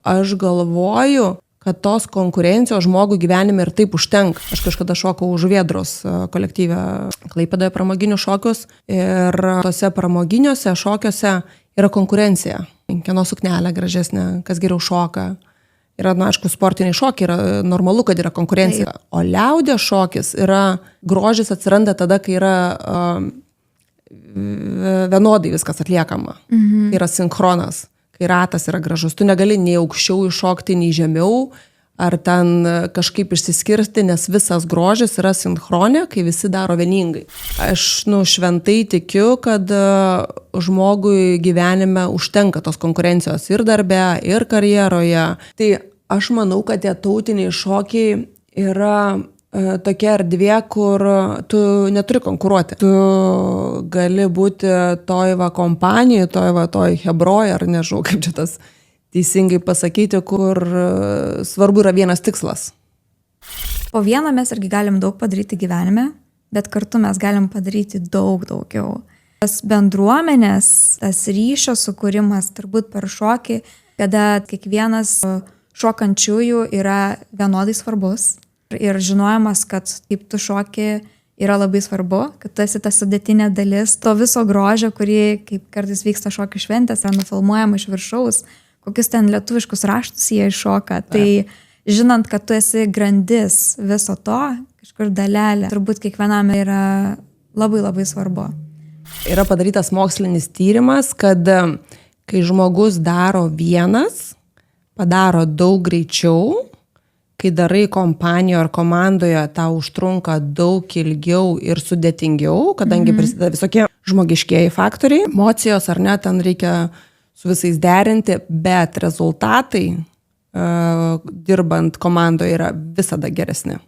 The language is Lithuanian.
Aš galvoju, kad tos konkurencijos žmogų gyvenime ir taip užtenka. Aš kažkada šokau Žuvėdros kolektyve Klaipėdoje pramoginius šokius ir tose pramoginiuose šokiuose yra konkurencija. Kieno suknelė gražesnė, kas geriau šoka. Yra, aišku, sportiniai šokiai, yra normalu, kad yra konkurencija. Taip. O liaudės šokis yra, grožis atsiranda tada, kai yra vienodai viskas atliekama. Kai yra sinchronas. Kai ratas yra gražus, tu negali nei aukščiau iššokti, nei žemiau, ar ten kažkaip išsiskirsti, nes visas grožis yra sinchronė, kai visi daro vieningai. Aš šventai tikiu, kad žmogui gyvenime užtenka tos konkurencijos ir darbe, ir karjeroje. Tai aš manau, kad tie tautiniai šokiai yra tokia erdvė, kur tu neturi konkuruoti. Tu gali būti toj kompanijai, toj hebroj, ar nežinau, kaip čia tas teisingai pasakyti, kur svarbu yra vienas tikslas. Po vieną mes irgi galim daug padaryti gyvenime, bet kartu mes galim padaryti daug daugiau. Tas bendruomenės, tas ryšio sukūrimas turbūt per šokį, kada kiekvienas šokančiųjų yra vienodai svarbus. Ir žinojimas, kad kaip tu šoki yra labai svarbu, kad tu esi ta sudėtinė dalis to viso grožio, kurį, kaip kartais vyksta šokių šventės, yra nufilmuojama iš viršaus, kokius ten lietuviškus raštus jie iššoka. Tai žinant, kad tu esi grandis viso to, kažkur dalelė, turbūt kiekvienam yra labai labai svarbu. Yra padarytas mokslinis tyrimas, kad kai žmogus daro vienas, padaro daug greičiau, kai darai kompanijoje ar komandoje, tau užtrunka daug ilgiau ir sudėtingiau, kadangi prisideda visokie žmogiškieji faktoriai, emocijos ar ne, ten reikia su visais derinti, bet rezultatai dirbant komandoje yra visada geresni.